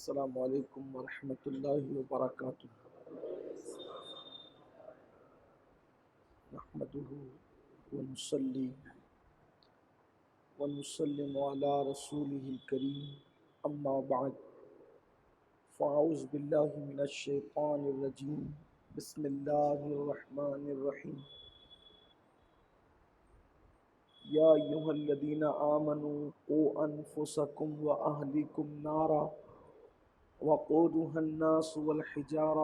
السلام علیکم ورحمۃ اللہ وبرکاتہ۔ نحمده ونصلي ونسلم علی رسوله الکریم، اما بعد فاعوذ باللہ من الشیطان الرجیم، بسم اللہ الرحمن الرحیم۔ یا ایھا الذین آمنوا قوا انفسکم واہلکم نارا وقودها الناس والحجارہ،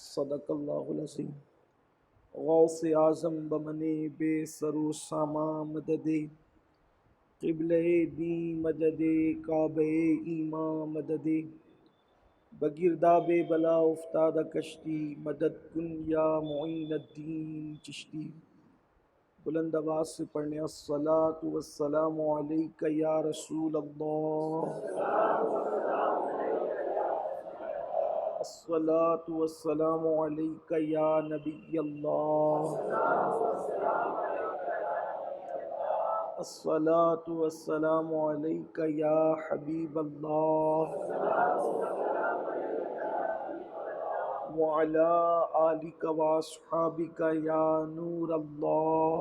صدق اللہ العظیم۔ غوث اعظم بمنے بے سرو ساما مدد، قبلہ دی مدد کعبہ ایماں مدد، بگرداب بلا افتادہ کشتی، مدد کن یا معین الدین چشتی۔ بلند آواز سے پڑھنے الصلاۃ والسلام علیک یا رسول اللہ، الصلاۃ والسلام علیک یا نبی اللہ، الصلاۃ والسلام علیک یا حبیب اللہ، وعلی آلک واصحابک یا نور اللہ،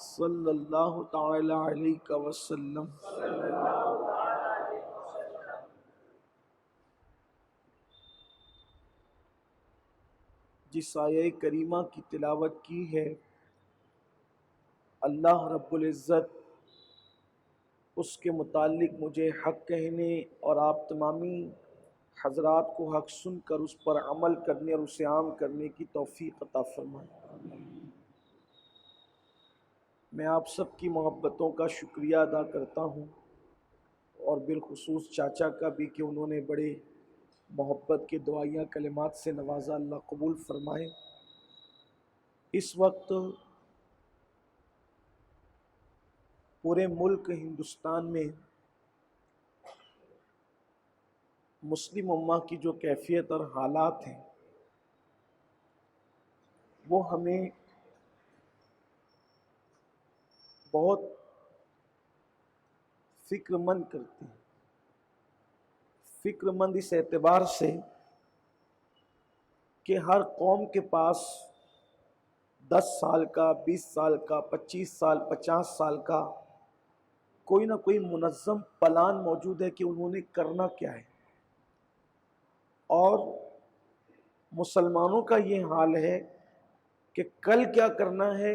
صلی اللہ تعالی علیہ وسلم۔ جس آیہ کریمہ کی تلاوت کی ہے، اللہ رب العزت اس کے متعلق مجھے حق کہنے اور آپ تمامی حضرات کو حق سن کر اس پر عمل کرنے اور اسے عام کرنے کی توفیق عطا فرمائے۔ میں آپ سب کی محبتوں کا شکریہ ادا کرتا ہوں، اور بالخصوص چاچا کا بھی کہ انہوں نے بڑے محبت کے دعائیہ کلمات سے نوازا، اللہ قبول فرمائے۔ اس وقت پورے ملک ہندوستان میں مسلم امہ کی جو کیفیت اور حالات ہیں وہ ہمیں بہت فکر مند کرتے ہیں۔ فکر مند اس اعتبار سے کہ ہر قوم کے پاس 10 سال کا، 20 سال کا، 25 سال، 50 سال کا کوئی نہ کوئی منظم پلان موجود ہے کہ انہوں نے کرنا کیا ہے، اور مسلمانوں کا یہ حال ہے کہ کل کیا کرنا ہے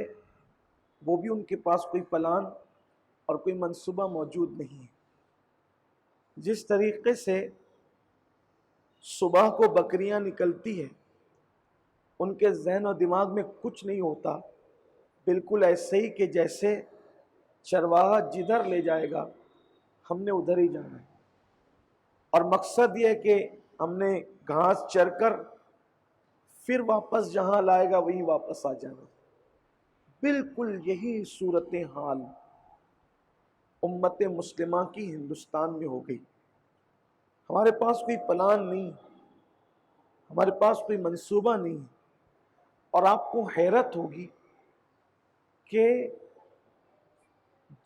وہ بھی ان کے پاس کوئی پلان اور کوئی منصوبہ موجود نہیں ہے۔ جس طریقے سے صبح کو بکریاں نکلتی ہیں، ان کے ذہن و دماغ میں کچھ نہیں ہوتا، بالکل ایسے ہی کہ جیسے چرواہا جدھر لے جائے گا ہم نے ادھر ہی جانا ہے، اور مقصد یہ ہے کہ ہم نے گھاس چر کر پھر واپس جہاں لائے گا وہیں واپس آ جانا۔ بالکل یہی صورتحال امت مسلمہ کی ہندوستان میں ہو گئی۔ ہمارے پاس کوئی پلان نہیں، ہمارے پاس کوئی منصوبہ نہیں، اور آپ کو حیرت ہوگی کہ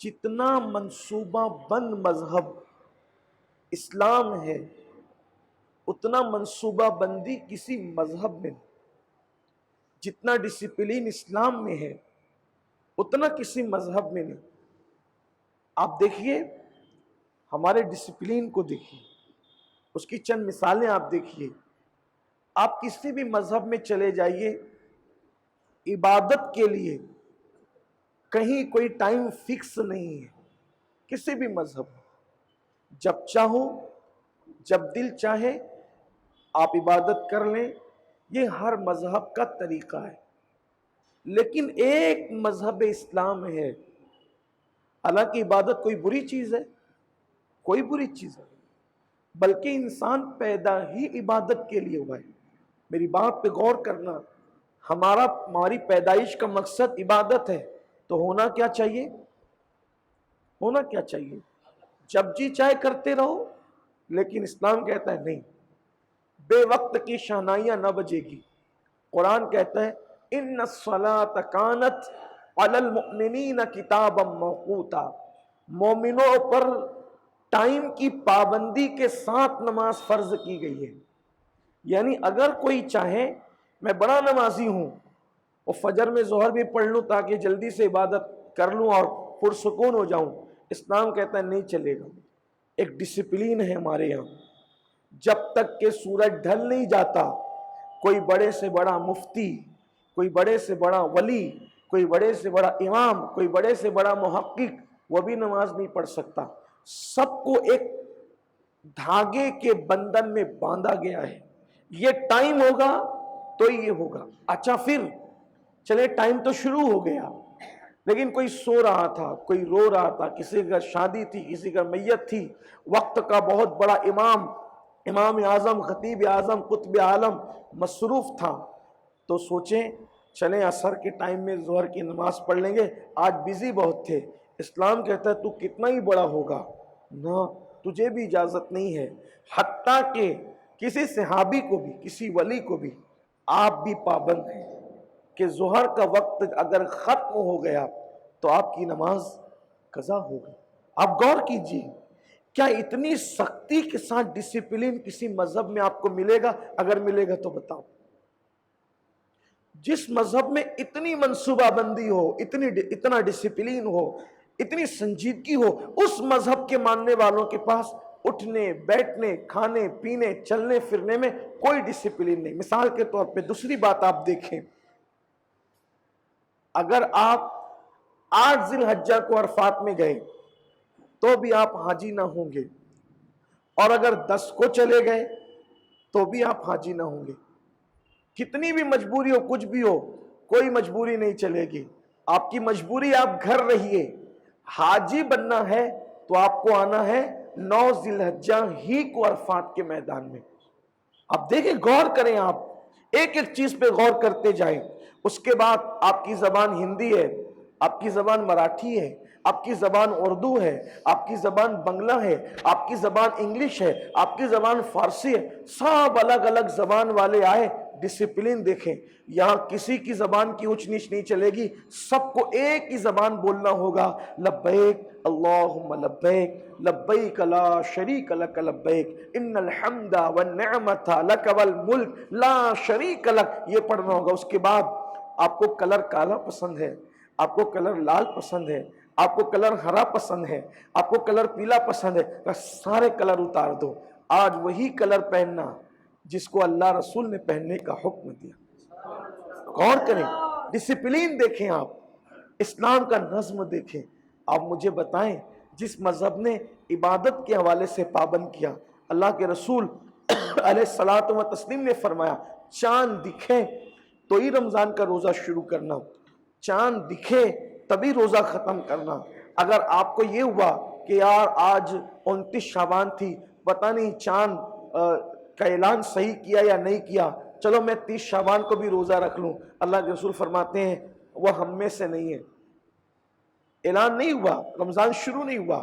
جتنا منصوبہ بند مذہب اسلام ہے اتنا منصوبہ بندی کسی مذہب میں نہیں، جتنا ڈسپلین اسلام میں ہے اتنا کسی مذہب میں نہیں۔ آپ دیکھیے، ہمارے ڈسپلین کو دیکھیے، اس کی چند مثالیں آپ دیکھیے۔ آپ کسی بھی مذہب میں چلے جائیے، عبادت کے لیے کہیں کوئی ٹائم فکس نہیں ہے، کسی بھی مذہب میں جب چاہو جب دل چاہے آپ عبادت کر لیں، یہ ہر مذہب کا طریقہ ہے۔ لیکن ایک مذہب اسلام ہے، حالانکہ عبادت کوئی بری چیز ہے، کوئی بری چیز ہے، بلکہ انسان پیدا ہی عبادت کے لیے ہوا ہے۔ میری بات پہ غور کرنا، ہماری پیدائش کا مقصد عبادت ہے، تو ہونا کیا چاہیے؟ ہونا کیا چاہیے؟ جب جی چاہے کرتے رہو، لیکن اسلام کہتا ہے نہیں، بے وقت کی شہنائیاں نہ بجے گی۔ قرآن کہتا ہے ان الصلاۃ کانت علی المؤمنین کتابا موقوتا، مومنوں پر ٹائم کی پابندی کے ساتھ نماز فرض کی گئی ہے. یعنی اگر کوئی چاہے میں بڑا نمازی ہوں اور فجر میں ظہر بھی پڑھ لوں تاکہ جلدی سے عبادت کر لوں اور پرسکون ہو جاؤں، اسلام کہتا ہے نہیں چلے گا. ایک ڈسپلین ہے ہمارے یہاں، جب تک کہ سورج ڈھل نہیں جاتا کوئی بڑے سے بڑا مفتی، کوئی بڑے سے بڑا ولی، کوئی بڑے سے بڑا امام، کوئی بڑے سے بڑا محقق وہ بھی نماز نہیں پڑھ سکتا. سب کو ایک دھاگے کے بندھن میں باندھا گیا ہے. یہ ٹائم ہوگا تو یہ ہوگا. اچھا پھر چلے ٹائم تو شروع ہو گیا، لیکن کوئی سو رہا تھا، کوئی رو رہا تھا، کسی کا شادی تھی، کسی کا میت تھی، وقت کا بہت بڑا امام اعظم، خطیب اعظم، قطب عالم مصروف تھا، تو سوچیں چلیں عصر کے ٹائم میں ظہر کی نماز پڑھ لیں گے، آج بزی بہت تھے. اسلام کہتا ہے تو کتنا ہی بڑا ہوگا نہ، تجھے بھی اجازت نہیں ہے. حتیٰ کہ کسی صحابی کو بھی، کسی ولی کو بھی آپ بھی پابند ہیں کہ ظہر کا وقت اگر ختم ہو گیا تو آپ کی نماز قضا ہوگی. آپ غور کیجئے، کیا اتنی سختی کے ساتھ ڈسپلین کسی مذہب میں آپ کو ملے گا؟ اگر ملے گا تو بتاؤ. جس مذہب میں اتنی منصوبہ بندی ہو، اتنا ڈسپلین ہو، اتنی سنجیدگی ہو، اس مذہب کے ماننے والوں کے پاس اٹھنے بیٹھنے کھانے پینے چلنے پھرنے میں کوئی ڈسپلین نہیں. مثال کے طور پہ دوسری بات آپ دیکھیں، اگر آپ 8 ذی الحجہ کو عرفات میں گئے تو بھی آپ حاجی نہ ہوں گے، اور اگر 10 کو چلے گئے تو بھی آپ حاجی نہ ہوں گے. کتنی بھی مجبوری ہو، کچھ بھی ہو، کوئی مجبوری نہیں چلے گی. آپ کی مجبوری آپ گھر رہیے. حاجی بننا ہے تو آپ کو آنا ہے 9 ذی الحجہ ہی کو عرفات کے میدان میں. اب دیکھیں، غور کریں، آپ ایک ایک چیز پہ غور کرتے جائیں. اس کے بعد آپ کی زبان ہندی ہے، آپ کی زبان مراٹھی ہے، آپ کی زبان اردو ہے، آپ کی زبان بنگلہ ہے، آپ کی زبان انگلش ہے، آپ کی زبان فارسی ہے. سب الگ الگ زبان والے آئے. ڈسپلین دیکھیں، یہاں کسی کی زبان کی اونچ نیچ نہیں چلے گی، سب کو ایک ہی زبان بولنا ہوگا. لبیک اللہم لبیک لبیک لا شریک لک لبیک ان الحمد والنعمت لک والملک لا شریک لک، یہ پڑھنا ہوگا. اس کے بعد آپ کو کلر کالا پسند ہے، آپ کو کلر لال پسند ہے، آپ کو کلر ہرا پسند ہے، آپ کو کلر پیلا پسند ہے، سارے کلر اتار دو. آج وہی کلر پہننا جس کو اللہ رسول نے پہننے کا حکم دیا. غور کریں، ڈسپلین دیکھیں، آپ اسلام کا نظم دیکھیں. آپ مجھے بتائیں، جس مذہب نے عبادت کے حوالے سے پابند کیا، اللہ کے رسول علیہ الصلوۃ والتسلیم نے فرمایا چاند دکھے تو ہی رمضان کا روزہ شروع کرنا، چاند دکھے تبھی روزہ ختم کرنا. اگر آپ کو یہ ہوا کہ یار آج 29 شعبان تھی، پتہ نہیں چاند کا اعلان صحیح کیا یا نہیں کیا، چلو میں 30 شعبان کو بھی روزہ رکھ لوں، اللہ کے رسول فرماتے ہیں وہ ہم میں سے نہیں ہے. اعلان نہیں ہوا، رمضان شروع نہیں ہوا،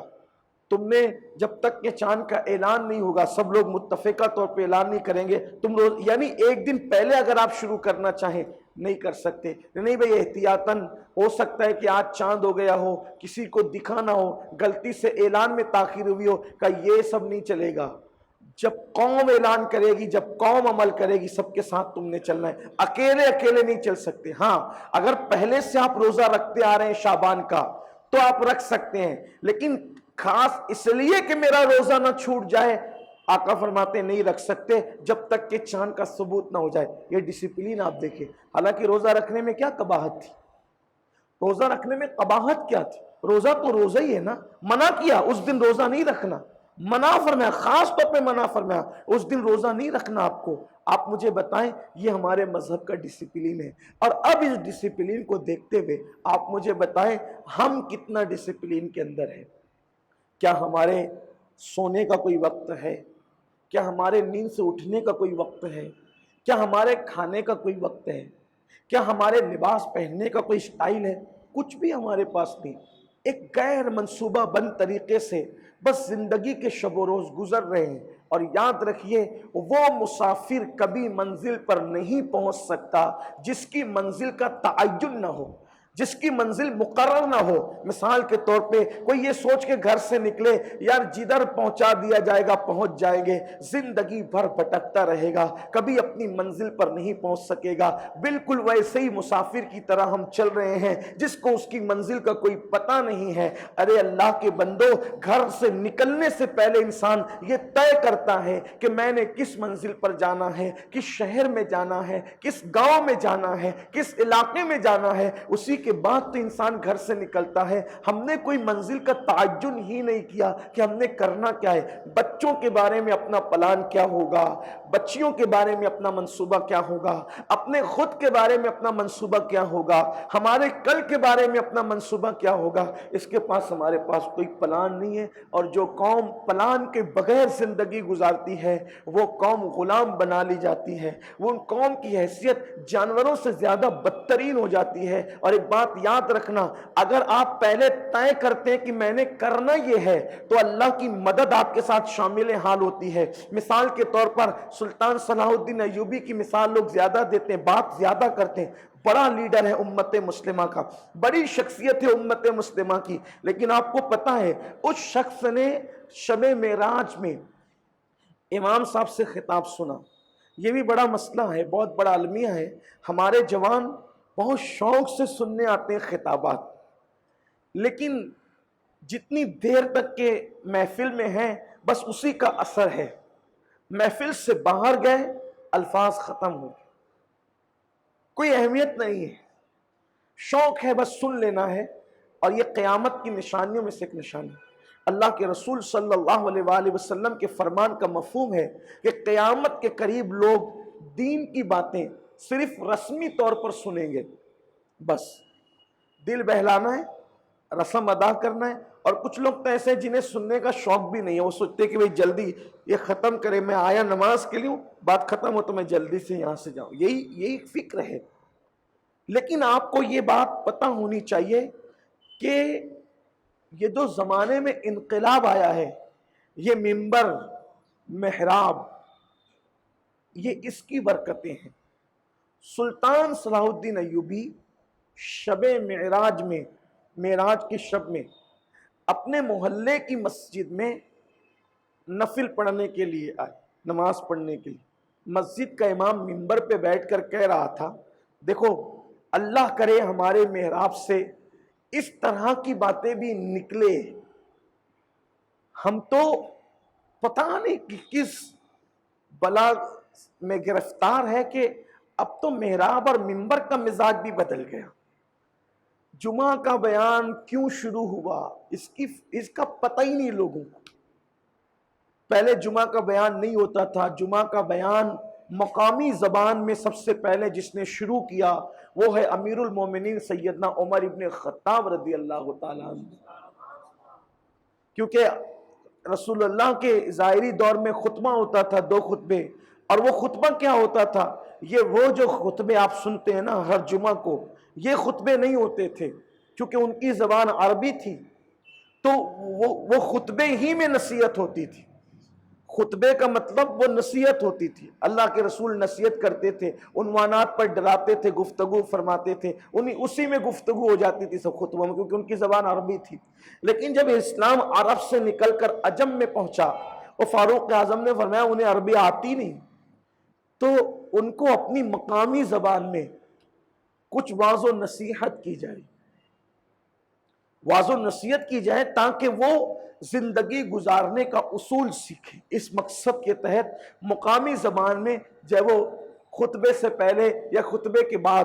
تم نے جب تک کہ چاند کا اعلان نہیں ہوگا، سب لوگ متفقہ طور پہ اعلان نہیں کریں گے، تم یعنی ایک دن پہلے اگر آپ شروع کرنا چاہیں نہیں کر سکتے. نہیں بھئی، احتیاطاً ہو سکتا ہے کہ آج چاند ہو گیا ہو، کسی کو دکھا نہ ہو، غلطی سے اعلان میں تاخیر ہوئی ہو، کہ یہ سب نہیں چلے گا. جب قوم اعلان کرے گی، جب قوم عمل کرے گی، سب کے ساتھ تم نے چلنا ہے، اکیلے نہیں چل سکتے. ہاں اگر پہلے سے آپ روزہ رکھتے آ رہے ہیں شعبان کا تو آپ رکھ سکتے ہیں، لیکن خاص اس لیے کہ میرا روزہ نہ چھوٹ جائے، آقا فرماتے ہیں نہیں رکھ سکتے جب تک کہ چاند کا ثبوت نہ ہو جائے. یہ ڈسپلین آپ دیکھیں. حالانکہ روزہ رکھنے میں کیا قباحت تھی، روزہ رکھنے میں قباحت کیا تھی؟ روزہ تو روزہ ہی ہے نا. منع کیا اس دن روزہ نہیں رکھنا، منع فرمایا، خاص طور پہ منع فرمایا اس دن روزہ نہیں رکھنا آپ کو. آپ مجھے بتائیں، یہ ہمارے مذہب کا ڈسپلین ہے. اور اب اس ڈسپلین کو دیکھتے ہوئے آپ مجھے بتائیں ہم کتنا ڈسپلین کے اندر ہیں. کیا ہمارے سونے کا کوئی وقت ہے؟ کیا ہمارے نیند سے اٹھنے کا کوئی وقت ہے؟ کیا ہمارے کھانے کا کوئی وقت ہے؟ کیا ہمارے لباس پہننے کا کوئی سٹائل ہے؟ کچھ بھی ہمارے پاس نہیں. ایک غیر منصوبہ بند طریقے سے بس زندگی کے شب و روز گزر رہے ہیں. اور یاد رکھیے، وہ مسافر کبھی منزل پر نہیں پہنچ سکتا جس کی منزل کا تعین نہ ہو. جس کی منزل مقرر نہ ہو. مثال کے طور پہ کوئی یہ سوچ کے گھر سے نکلے یار جدھر پہنچا دیا جائے گا پہنچ جائیں گے، زندگی بھر بھٹکتا رہے گا، کبھی اپنی منزل پر نہیں پہنچ سکے گا. بالکل ویسے ہی مسافر کی طرح ہم چل رہے ہیں جس کو اس کی منزل کا کوئی پتہ نہیں ہے. ارے اللہ کے بندو، گھر سے نکلنے سے پہلے انسان یہ طے کرتا ہے کہ میں نے کس منزل پر جانا ہے، کس شہر میں جانا ہے، کس گاؤں میں جانا ہے، کس علاقے میں جانا ہے. اسی کے بعد تو انسان گھر سے نکلتا ہے. ہم نے کوئی منزل کا تعین ہی نہیں کیا کہ ہم نے کرنا کیا ہے. بچوں کے بارے میں اپنا پلان کیا ہوگا، بچیوں کے بارے میں اپنا منصوبہ کیا ہوگا، اپنے خود کے بارے میں اپنا منصوبہ کیا ہوگا، ہمارے کل کے بارے میں اپنا منصوبہ کیا ہوگا. اس کے پاس ہمارے پاس کوئی پلان نہیں ہے. اور جو قوم پلان کے بغیر زندگی گزارتی ہے وہ قوم غلام بنا لی جاتی ہے. وہ ان قوم کی حیثیت جانوروں سے زیادہ بدترین ہو جاتی ہے. اور ایک بات یاد رکھنا، اگر آپ پہلے طے کرتے ہیں کہ میں نے کرنا یہ ہے تو اللہ کی مدد آپ کے ساتھ شامل حال ہوتی ہے. مثال کے طور پر سلطان صلاح الدین ایوبی کی مثال لوگ زیادہ دیتے ہیں، بات زیادہ کرتے ہیں. بڑا لیڈر ہے امت مسلمہ کا، بڑی شخصیت ہے امت مسلمہ کی، لیکن آپ کو پتا ہے اس شخص نے شب معراج میں امام صاحب سے خطاب سنا. یہ بھی بڑا مسئلہ ہے، بہت بڑا المیہ ہے. ہمارے جوان بہت شوق سے سننے آتے ہیں خطابات، لیکن جتنی دیر تک کے محفل میں ہیں بس اسی کا اثر ہے. محفل سے باہر گئے الفاظ ختم ہو، کوئی اہمیت نہیں ہے. شوق ہے بس سن لینا ہے. اور یہ قیامت کی نشانیوں میں سے ایک نشانی. اللہ کے رسول صلی اللہ علیہ وآلہ وسلم کے فرمان کا مفہوم ہے کہ قیامت کے قریب لوگ دین کی باتیں صرف رسمی طور پر سنیں گے، بس دل بہلانا ہے، رسم ادا کرنا ہے. اور کچھ لوگ تو ایسے جنہیں سننے کا شوق بھی نہیں ہے، وہ سوچتے کہ بھئی جلدی یہ ختم کرے، میں آیا نماز کے لیے، بات ختم ہو تو میں جلدی سے یہاں سے جاؤں. یہی فکر ہے. لیکن آپ کو یہ بات پتہ ہونی چاہیے کہ یہ جو زمانے میں انقلاب آیا ہے، یہ منبر، محراب، یہ اس کی برکتیں ہیں. سلطان صلاح الدین ایوبی شب معراج میں، معراج کی شب میں اپنے محلے کی مسجد میں نفل پڑھنے کے لیے آئے، نماز پڑھنے کے لیے. مسجد کا امام منبر پہ بیٹھ کر کہہ رہا تھا، دیکھو اللہ کرے ہمارے محراب سے اس طرح کی باتیں بھی نکلے. ہم تو پتہ نہیں کہ کس بلا میں گرفتار ہے کہ اب تو محراب اور منبر کا مزاج بھی بدل گیا. جمعہ کا بیان کیوں شروع ہوا اس کا پتہ ہی نہیں لوگوں کو. پہلے جمعہ کا بیان نہیں ہوتا تھا. جمعہ کا بیان مقامی زبان میں سب سے پہلے جس نے شروع کیا وہ ہے امیر المومنین سیدنا عمر ابن خطاب رضی اللہ تعالیٰ عنہ. کیونکہ رسول اللہ کے ظاہری دور میں خطبہ ہوتا تھا، 2 خطبے. اور وہ خطبہ کیا ہوتا تھا؟ یہ وہ جو خطبے آپ سنتے ہیں نا ہر جمعہ کو، یہ خطبے نہیں ہوتے تھے. کیونکہ ان کی زبان عربی تھی تو وہ خطبے ہی میں نصیحت ہوتی تھی. خطبے کا مطلب وہ نصیحت ہوتی تھی. اللہ کے رسول نصیحت کرتے تھے، عنوانات پر ڈراتے تھے، گفتگو فرماتے تھے، اسی میں گفتگو ہو جاتی تھی سب خطبوں میں، کیونکہ ان کی زبان عربی تھی. لیکن جب اسلام عرب سے نکل کر عجم میں پہنچا، اور فاروق اعظم نے فرمایا انہیں عربی آتی نہیں، تو ان کو اپنی مقامی زبان میں کچھ واعظ و نصیحت کی جائے، واعظ و نصیحت کی جائے تاکہ وہ زندگی گزارنے کا اصول سیکھیں. اس مقصد کے تحت مقامی زبان میں جب وہ خطبے سے پہلے یا خطبے کے بعد،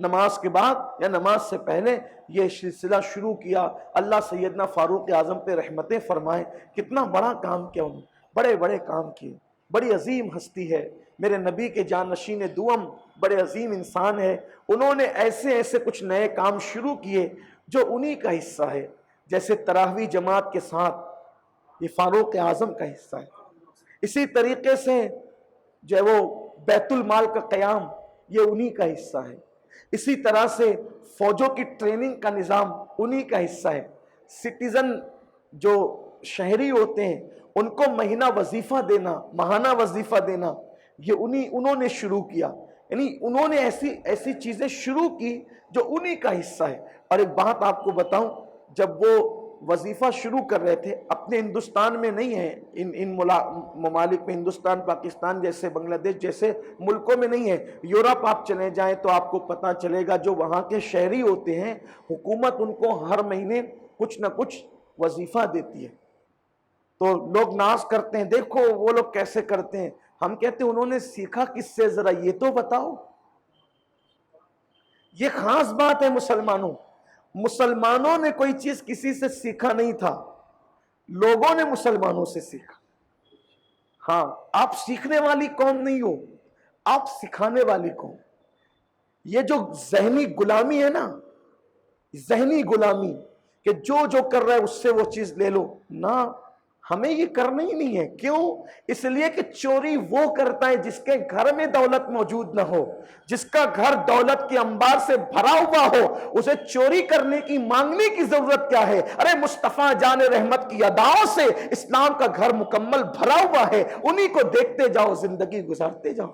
نماز کے بعد یا نماز سے پہلے یہ سلسلہ شروع کیا. اللہ سیدنا فاروق اعظم پہ رحمتیں فرمائے. کتنا بڑا کام کیا انہوں نے، بڑے بڑے کام کیے. بڑی عظیم ہستی ہے، میرے نبی کے جانشین دوم، بڑے عظیم انسان ہے. انہوں نے ایسے کچھ نئے کام شروع کیے جو انہی کا حصہ ہے. جیسے تراویح جماعت کے ساتھ، یہ فاروق اعظم کا حصہ ہے. اسی طریقے سے جو وہ بیت المال کا قیام، یہ انہی کا حصہ ہے. اسی طرح سے فوجوں کی ٹریننگ کا نظام انہی کا حصہ ہے. سٹیزن جو شہری ہوتے ہیں ان کو مہینہ وظیفہ دینا، ماہانہ وظیفہ دینا، یہ انہوں نے شروع کیا. یعنی انہوں نے ایسی چیزیں شروع کی جو انہی کا حصہ ہے. اور ایک بات آپ کو بتاؤں، جب وہ وظیفہ شروع کر رہے تھے، اپنے ہندوستان میں نہیں ہے، ان ممالک میں، ہندوستان، پاکستان جیسے، بنگلہ دیش جیسے ملکوں میں نہیں ہے. یورپ آپ چلے جائیں تو آپ کو پتہ چلے گا، جو وہاں کے شہری ہوتے ہیں، حکومت ان کو ہر مہینے کچھ نہ کچھ وظیفہ دیتی ہے. تو لوگ ناز کرتے ہیں، دیکھو وہ لوگ کیسے کرتے ہیں. ہم کہتے ہیں انہوں نے سیکھا کس سے، ذرا یہ تو بتاؤ. یہ خاص بات ہے مسلمانوں نے کوئی چیز کسی سے سیکھا نہیں تھا، لوگوں نے مسلمانوں سے سیکھا. ہاں، آپ سیکھنے والی قوم نہیں ہو، آپ سکھانے والی قوم. یہ جو ذہنی غلامی ہے نا، ذہنی غلامی کہ جو کر رہا ہے اس سے وہ چیز لے لو، نہ، ہمیں یہ کرنا ہی نہیں ہے. کیوں؟ اس لیے کہ چوری وہ کرتا ہے جس کے گھر میں دولت موجود نہ ہو، جس کا گھر دولت کے انبار سے بھرا ہوا ہو. اسے چوری کرنے کی، مانگنے کی ضرورت کیا ہے؟ ارے مصطفیٰ جان رحمت کی اداؤں سے اسلام کا گھر مکمل بھرا ہوا ہے، انہی کو دیکھتے جاؤ، زندگی گزارتے جاؤ.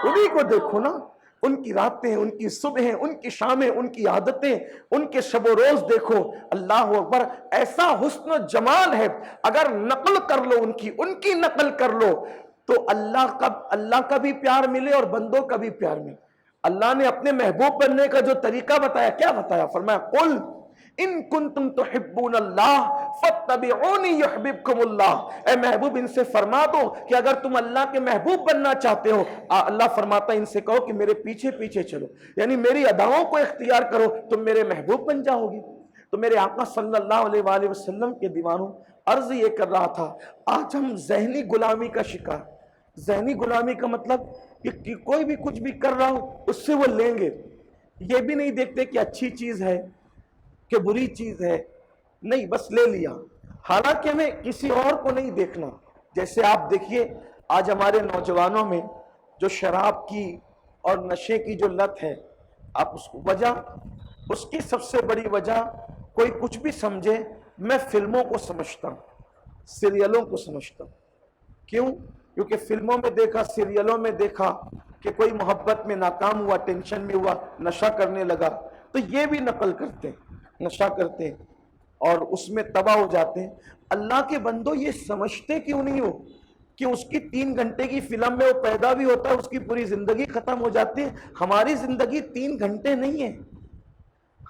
انہی کو دیکھو نا، ان کی راتیں، ان کی صبحیں، ان کی شامیں، ان کی عادتیں، ان کے شب و روز دیکھو. اللہ اکبر، ایسا حسن و جمال ہے. اگر نقل کر لو ان کی نقل کر لو تو اللہ کا بھی پیار ملے اور بندوں کا بھی پیار ملے. اللہ نے اپنے محبوب بننے کا جو طریقہ بتایا، کیا بتایا؟ فرمایا قل ان کنتم تحبون اللہ فاتبعونی یحببکم اللہ. اے محبوب ان سے فرما دو کہ اگر تم اللہ کے محبوب بننا چاہتے ہو، اللہ فرماتا ہے ان سے کہو کہ میرے پیچھے پیچھے چلو، یعنی میری اداؤں کو اختیار کرو، تم میرے محبوب بن جاؤ گی. تو میرے آقا صلی اللہ علیہ وآلہ وسلم کے دیوانوں، عرض یہ کر رہا تھا، آج ہم ذہنی غلامی کا شکار. ذہنی غلامی کا مطلب کہ کوئی بھی کچھ بھی کر رہا ہو اس سے وہ لیں گے. یہ بھی نہیں دیکھتے کہ اچھی چیز ہے کہ بری چیز ہے، نہیں، بس لے لیا. حالانکہ ہمیں کسی اور کو نہیں دیکھنا. جیسے آپ دیکھیے آج ہمارے نوجوانوں میں جو شراب کی اور نشے کی جو لت ہے، آپ اس کی سب سے بڑی وجہ، کوئی کچھ بھی سمجھے، میں فلموں کو سمجھتا ہوں، سیریلوں کو سمجھتا ہوں. کیوں؟ کیونکہ فلموں میں دیکھا، سیریلوں میں دیکھا کہ کوئی محبت میں ناکام ہوا، ٹینشن میں ہوا، نشہ کرنے لگا، تو یہ بھی نقل کرتے ہیں، نشہ کرتے ہیں اور اس میں تباہ ہو جاتے ہیں. اللہ کے بندو، یہ سمجھتے کیوں نہیں ہو کہ اس کی 3 گھنٹے کی فلم میں وہ پیدا بھی ہوتا ہے، اس کی پوری زندگی ختم ہو جاتی ہے. ہماری زندگی 3 گھنٹے نہیں ہے،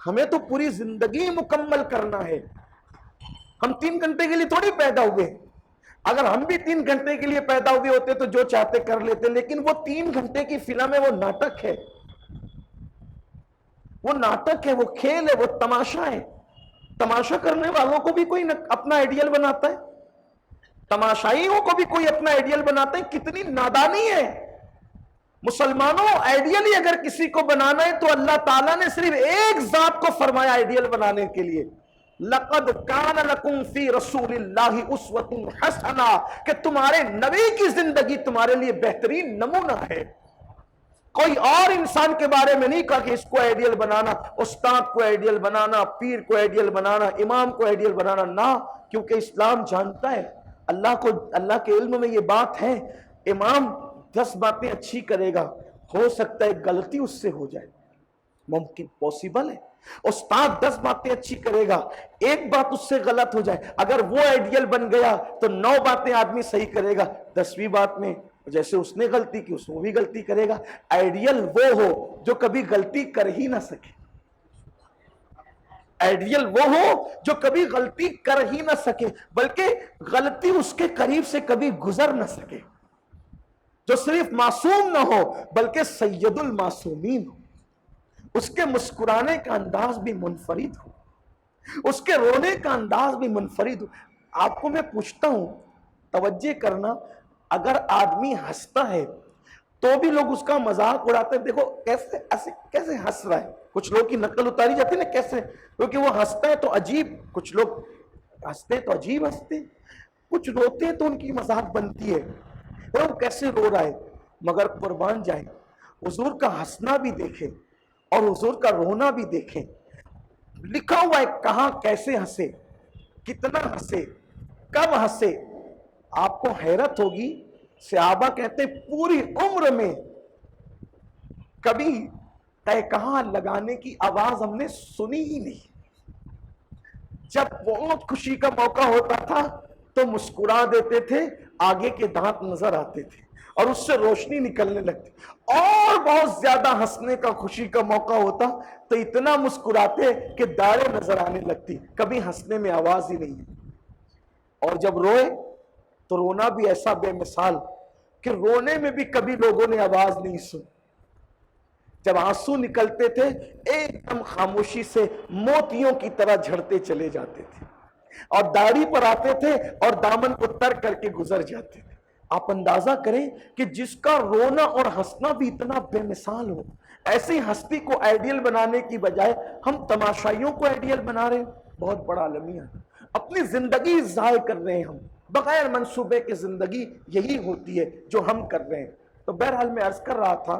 ہمیں تو پوری زندگی مکمل کرنا ہے. ہم 3 گھنٹے کے لیے تھوڑی پیدا ہوئے. اگر ہم بھی 3 گھنٹے کے لیے پیدا ہوئے ہوتے تو جو چاہتے کر لیتے، لیکن وہ 3 گھنٹے کی فلم ہے، وہ ناٹک ہے، وہ ناٹک ہے، وہ کھیل ہے، وہ تماشا ہے. تماشا کرنے والوں کو بھی کوئی اپنا آئیڈیل بناتا ہے، تماشائیوں کو بھی کوئی اپنا آئیڈیل بناتا ہے. کتنی نادانی ہے مسلمانوں. آئیڈیل ہی اگر کسی کو بنانا ہے تو اللہ تعالیٰ نے صرف ایک ذات کو فرمایا آئیڈیل بنانے کے لیے، لَقَدْ كَانَ لَكُمْ فِي رَسُولِ اللَّهِ أُسْوَةٌ حَسَنَةٌ، کہ تمہارے نبی کی زندگی تمہارے لیے بہترین نمونہ ہے. کوئی اور انسان کے بارے میں نہیں کہا کہ اس کو آئیڈیل بنانا، استاد کو آئیڈیل بنانا، پیر کو آئیڈیل بنانا، امام کو آئیڈیل بنانا، نہ. کیونکہ اسلام جانتا ہے، اللہ کے علم میں یہ بات ہے، امام 10 باتیں اچھی کرے گا، ہو سکتا ہے غلطی اس سے ہو جائے، ممکن، پوسیبل ہے. استاد 10 باتیں اچھی کرے گا، ایک بات اس سے غلط ہو جائے، اگر وہ آئیڈیل بن گیا تو 9 باتیں آدمی صحیح کرے گا، 10ویں بات میں جیسے اس نے غلطی کی اس میں بھی غلطی کرے گا. آئیڈیل وہ ہو جو کبھی غلطی کر ہی نہ سکے. آئیڈیل وہ ہو جو کبھی غلطی کر ہی نہ سکے، بلکہ غلطی اس کے قریب سے کبھی گزر نہ سکے. جو صرف معصوم نہ ہو بلکہ سید المعصومین ہو، اس کے مسکرانے کا انداز بھی منفرد ہو، اس کے رونے کا انداز بھی منفرد ہو. آپ کو میں پوچھتا ہوں، توجہ کرنا، اگر آدمی ہنستا ہے تو بھی لوگ اس کا مذاق اڑاتے ہیں. دیکھو کیسے ہنس رہا ہے. کچھ لوگ کی نقل اتاری جاتی ہے نا کیسے، کیونکہ وہ ہنستا ہے تو عجیب، کچھ لوگ ہنستے تو عجیب ہنستے، کچھ روتے تو ان کی مذاق بنتی ہے، وہ کیسے رو رہا ہے. مگر قربان جائے، حضور کا ہنسنا بھی دیکھیں اور حضور کا رونا بھی دیکھیں. لکھا ہوا ہے کہاں کیسے ہنسے، کتنا ہنسے، کب ہنسے. آپ کو حیرت ہوگی، صحابہ کہتے ہیں پوری عمر میں کبھی تہکہا لگانے کی آواز ہم نے سنی ہی نہیں۔ جب بہت خوشی کا موقع ہوتا تھا تو مسکرا دیتے تھے، آگے کے دانت نظر آتے تھے اور اس سے روشنی نکلنے لگتی، اور بہت زیادہ ہنسنے کا خوشی کا موقع ہوتا تو اتنا مسکراتے کہ داڑیں نظر آنے لگتی، کبھی ہنسنے میں آواز ہی نہیں ہے۔ اور جب روئے تو رونا بھی ایسا بے مثال کہ رونے میں بھی کبھی لوگوں نے آواز نہیں سنی۔ جب آنسو نکلتے تھے ایک دم خاموشی سے موتیوں کی طرح جھڑتے چلے جاتے تھے، اور داڑھی پر آتے تھے اور دامن کو تر کر کے گزر جاتے تھے۔ آپ اندازہ کریں کہ جس کا رونا اور ہنسنا بھی اتنا بے مثال ہو، ایسی ہستی کو آئیڈیل بنانے کی بجائے ہم تماشائیوں کو آئیڈیل بنا رہے ہیں۔ بہت بڑا المیہ، اپنی زندگی ضائع کر رہے ہیں ہم، بغیر منصوبے کی زندگی یہی ہوتی ہے جو ہم کر رہے ہیں۔ تو بہرحال میں عرض کر رہا تھا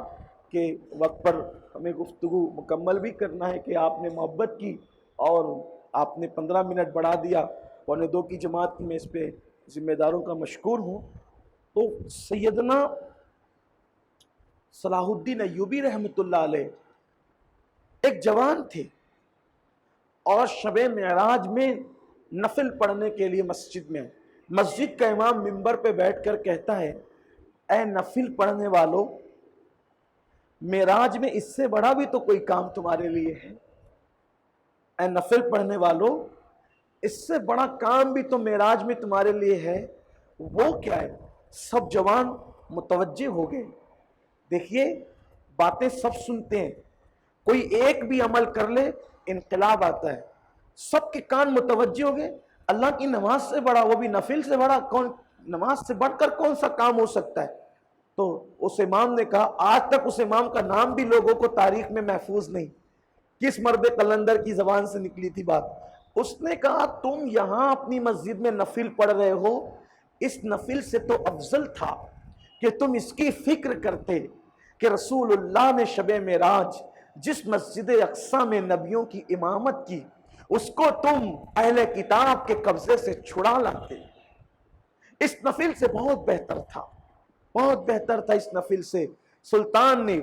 کہ وقت پر ہمیں گفتگو مکمل بھی کرنا ہے کہ آپ نے محبت کی اور آپ نے 15 منٹ بڑھا دیا، 1:45 کی جماعت کی، میں اس پہ ذمہ داروں کا مشکور ہوں۔ تو سیدنا صلاح الدین ایوبی رحمۃ اللہ علیہ ایک جوان تھے، اور شب معراج میں نفل پڑھنے کے لیے مسجد کا امام منبر پہ بیٹھ کر کہتا ہے، اے نفل پڑھنے والو، معراج میں اس سے بڑا بھی تو کوئی کام تمہارے لیے ہے۔ اے نفل پڑھنے والو، اس سے بڑا کام بھی تو معراج میں تمہارے لیے ہے۔ وہ کیا ہے؟ سب جوان متوجہ ہو گئے۔ دیکھیے، باتیں سب سنتے ہیں، کوئی ایک بھی عمل کر لے انقلاب آتا ہے۔ سب کے کان متوجہ ہو گئے، اللہ کی نماز سے بڑا، وہ بھی نفل سے بڑا، نماز سے بڑھ کر کون سا کام ہو سکتا ہے؟ تو اس امام نے کہا، آج تک اس امام کا نام بھی لوگوں کو تاریخ میں محفوظ نہیں، کس مرد قلندر کی زبان سے نکلی تھی بات۔ اس نے کہا، تم یہاں اپنی مسجد میں نفل پڑھ رہے ہو، اس نفل سے تو افضل تھا کہ تم اس کی فکر کرتے کہ رسول اللہ نے شب معراج جس مسجد اقصی میں نبیوں کی امامت کی، اس کو تم اہل کتاب کے قبضے سے چھڑا لاتے۔ اس نفل سے بہت بہتر تھا، بہت بہتر تھا اس نفل سے۔ سلطان نے،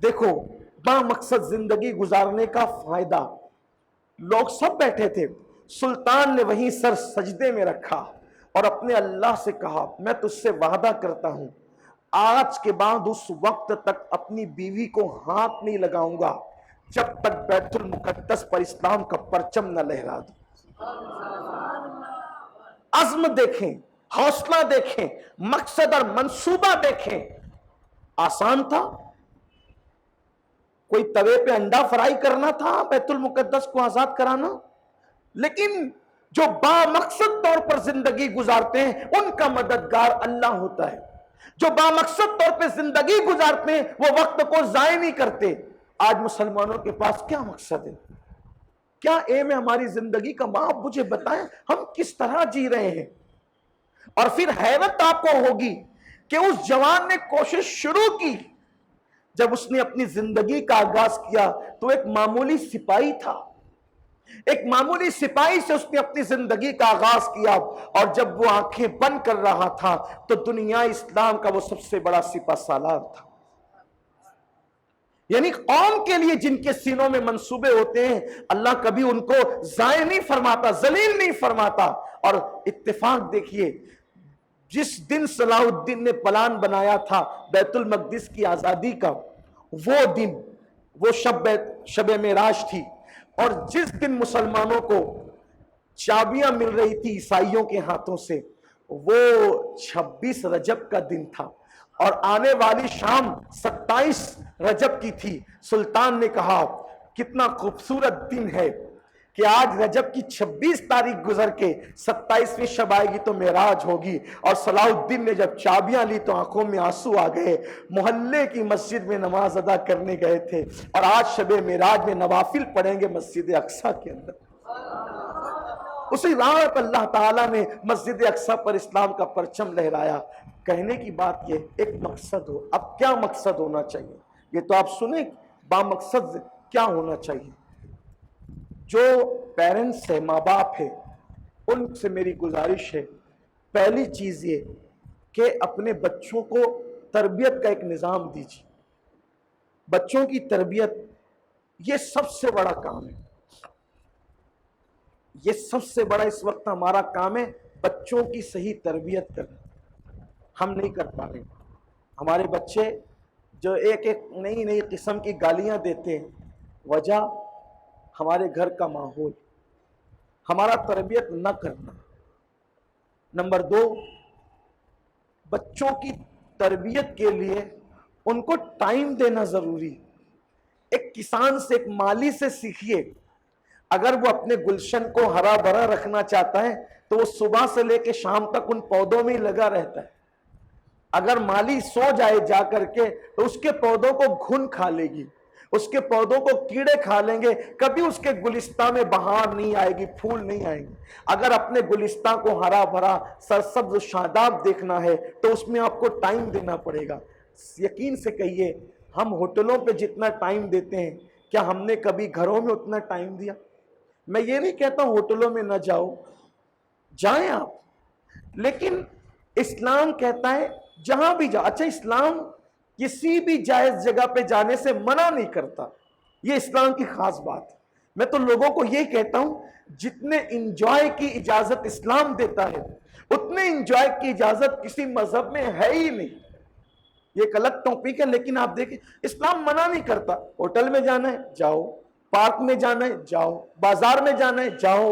دیکھو، با مقصد زندگی گزارنے کا فائدہ، لوگ سب بیٹھے تھے، سلطان نے وہیں سر سجدے میں رکھا اور اپنے اللہ سے کہا، میں تجھ سے وعدہ کرتا ہوں، آج کے بعد اس وقت تک اپنی بیوی کو ہاتھ نہیں لگاؤں گا جب تک بیت المقدس پر اسلام کا پرچم نہ لہرا دوں۔ عزم دیکھیں، حوصلہ دیکھیں، مقصد اور منصوبہ دیکھیں۔ آسان تھا؟ کوئی توے پہ انڈا فرائی کرنا تھا بیت المقدس کو آزاد کرانا؟ لیکن جو با مقصد طور پر زندگی گزارتے ہیں ان کا مددگار اللہ ہوتا ہے۔ جو با مقصد طور پہ زندگی گزارتے ہیں وہ وقت کو ضائع نہیں کرتے۔ آج مسلمانوں کے پاس کیا مقصد ہے، کیا ایم ہے ہماری زندگی کا؟ ماں مجھے بتائیں ہم کس طرح جی رہے ہیں؟ اور پھر حیرت آپ کو ہوگی کہ اس جوان نے کوشش شروع کی، جب اس نے اپنی زندگی کا آغاز کیا تو ایک معمولی سپاہی تھا، ایک معمولی سپاہی سے اس نے اپنی زندگی کا آغاز کیا، اور جب وہ آنکھیں بند کر رہا تھا تو دنیا اسلام کا وہ سب سے بڑا سپہ سالار تھا۔ یعنی قوم کے لیے جن کے سینوں میں منصوبے ہوتے ہیں، اللہ کبھی ان کو ضائع نہیں فرماتا، ذلیل نہیں فرماتا۔ اور اتفاق دیکھیے، جس دن صلاح الدین نے پلان بنایا تھا بیت المقدس کی آزادی کا، وہ دن، وہ شب معراج تھی، اور جس دن مسلمانوں کو چابیاں مل رہی تھی عیسائیوں کے ہاتھوں سے، وہ 26 رجب کا دن تھا، اور آنے والی شام 27 رجب کی تھی۔ سلطان نے کہا، کتنا خوبصورت دن ہے کہ آج رجب کی 26 تاریخ گزر کے 27ویں شب آئے گی تو معراج ہوگی۔ اور صلاح الدین نے جب چابیاں لی تو آنکھوں میں آنسو آ گئے، محلے کی مسجد میں نماز ادا کرنے گئے تھے، اور آج شب معراج میں نوافل پڑھیں گے مسجد اقصی کے اندر۔ اسی رات اللہ تعالیٰ نے مسجد اقصی پر اسلام کا پرچم لہرایا۔ کہنے کی بات یہ، ایک مقصد ہو۔ اب کیا مقصد ہونا چاہیے یہ تو آپ سنیں، با مقصد کیا ہونا چاہیے؟ جو پیرنٹس ہیں، ماں باپ ہیں، ان سے میری گزارش ہے، پہلی چیز یہ کہ اپنے بچوں کو تربیت کا ایک نظام دیجیے۔ بچوں کی تربیت یہ سب سے بڑا کام ہے، یہ سب سے بڑا اس وقت ہمارا کام ہے، بچوں کی صحیح تربیت کرنا۔ ہم نہیں کر پا رہے۔ ہمارے بچے جو ایک ایک نئی نئی قسم کی گالیاں دیتے ہیں، وجہ ہمارے گھر کا ماحول، ہمارا تربیت نہ کرنا۔ نمبر 2، بچوں کی تربیت کے لیے ان کو ٹائم دینا ضروری۔ ایک کسان سے، ایک مالی سے سیکھیے، اگر وہ اپنے گلشن کو ہرا بھرا رکھنا چاہتا ہے تو وہ صبح سے لے کے شام تک ان پودوں میں ہی لگا رہتا ہے۔ اگر مالی سو جائے جا کر کے تو اس کے پودوں کو گھن کھا لے گی، اس کے پودوں کو کیڑے کھا لیں گے، کبھی اس کے گلستان میں بہار نہیں آئے گی، پھول نہیں آئیں گے۔ اگر اپنے گلستان کو ہرا بھرا سرسبز و شاداب دیکھنا ہے تو اس میں آپ کو ٹائم دینا پڑے گا۔ یقین سے کہیے، ہم ہوٹلوں پہ جتنا ٹائم دیتے ہیں، کیا ہم نے کبھی گھروں میں اتنا ٹائم دیا؟ میں یہ نہیں کہتا ہوں ہوٹلوں میں نہ جاؤ، جائیں آپ، لیکن اسلام کہتا ہے جہاں بھی جاؤ۔ اچھا، اسلام کسی بھی جائز جگہ پہ جانے سے منع نہیں کرتا، یہ اسلام کی خاص بات ہے۔ میں تو لوگوں کو یہ کہتا ہوں، جتنے انجوائے کی اجازت اسلام دیتا ہے اتنے انجوائے کی اجازت کسی مذہب میں ہے ہی نہیں۔ یہ ایک الگ ٹاپک ہے، لیکن آپ دیکھیں اسلام منع نہیں کرتا۔ ہوٹل میں جانا ہے جاؤ، پارک میں جانا ہے جاؤ، بازار میں جانا ہے جاؤ،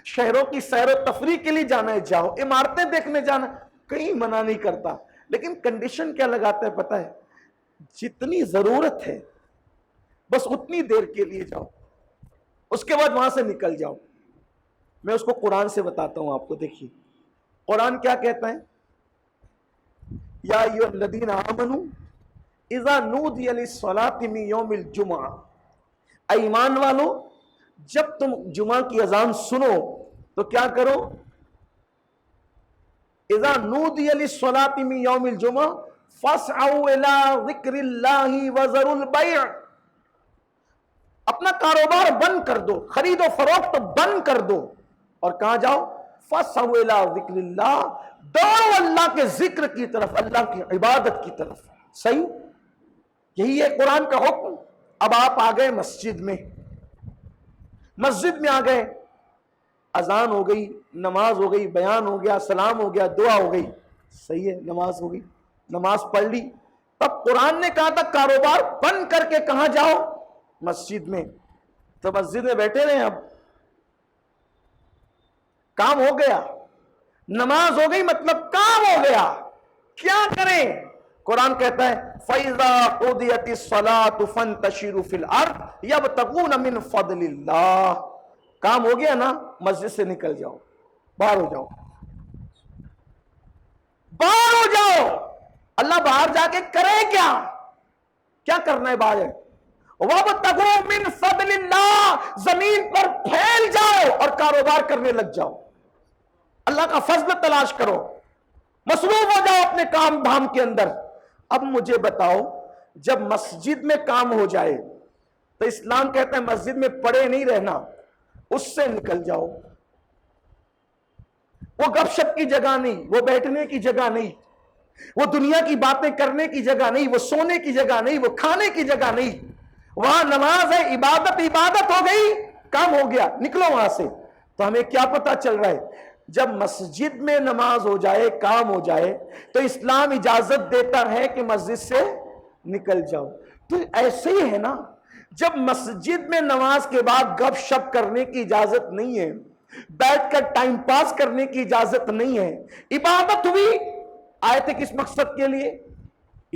شہروں کی سیر و تفریح کے لیے جانا ہے جاؤ، عمارتیں دیکھنے جانا، کہیں منع نہیں کرتا۔ لیکن کنڈیشن کیا لگاتا ہے پتہ ہے؟ جتنی ضرورت ہے بس اتنی دیر کے لیے جاؤ، اس کے بعد وہاں سے نکل جاؤ۔ میں اس کو قرآن سے بتاتا ہوں آپ کو، دیکھیے قرآن کیا کہتا ہے؟ یا ایھا الذین آمنوا اذا نودی للصلاۃ من یوم الجمعہ، اے ایمان والو جب تم جمعہ کی اذان سنو تو کیا کرو؟ اذا نودی للصلاۃ من یوم الجمعہ فاسعوا الی ذکر اللہ وذروا البیع، اپنا کاروبار بند کر دو، خرید و فروخت بند کر دو، اور کہاں جاؤ؟ فاسعوا الی ذکر اللہ، دوڑو اللہ کے ذکر کی طرف، اللہ کی عبادت کی طرف۔ صحیح، یہی ہے قرآن کا حکم۔ اب آپ آ گئے مسجد میں، مسجد میں آ گئے، اذان ہو گئی، نماز ہو گئی، بیان ہو گیا، سلام ہو گیا، دعا ہو گئی، صحیح ہے، نماز ہو گئی، نماز پڑھ لی۔ تب قرآن نے کہا تھا کاروبار بند کر کے کہاں جاؤ؟ مسجد میں۔ تو مسجد میں بیٹھے رہے، اب کام ہو گیا، نماز ہو گئی، مطلب کام ہو گیا، کیا کریں؟ قرآن کہتا ہے فَإِذَا قُضِيَتِ الصَّلَاةُ فَانْتَشِرُوا فِي الْأَرْضِ يَبْتَغُونَ مِنْ فَضْلِ اللَّهِ، کام ہو گیا نا، مسجد سے نکل جاؤ، باہر ہو جاؤ، باہر ہو جاؤ۔ اللہ باہر جا کے کرے کیا؟ کیا کرنا ہے باہر؟ وَابْتَغُوا مِنْ فَضْلِ اللَّهِ، زمین پر پھیل جاؤ اور کاروبار کرنے لگ جاؤ، اللہ کا فضل تلاش کرو، مصروف ہو جاؤ اپنے کام دھام کے اندر۔ اب مجھے بتاؤ، جب مسجد میں کام ہو جائے تو اسلام کہتا ہے مسجد میں پڑے نہیں رہنا، اس سے نکل جاؤ۔ وہ گپ شپ کی جگہ نہیں، وہ بیٹھنے کی جگہ نہیں، وہ دنیا کی باتیں کرنے کی جگہ نہیں، وہ سونے کی جگہ نہیں، وہ کھانے کی جگہ نہیں، وہاں نماز ہے، عبادت، عبادت ہو گئی، کام ہو گیا، نکلو وہاں سے۔ تو ہمیں کیا پتا چل رہا ہے؟ جب مسجد میں نماز ہو جائے، کام ہو جائے، تو اسلام اجازت دیتا ہے کہ مسجد سے نکل جاؤ۔ تو ایسے ہی ہے نا، جب مسجد میں نماز کے بعد گپ شپ کرنے کی اجازت نہیں ہے، بیٹھ کر ٹائم پاس کرنے کی اجازت نہیں ہے، عبادت ہوئی، آئے تھے کس مقصد کے لیے؟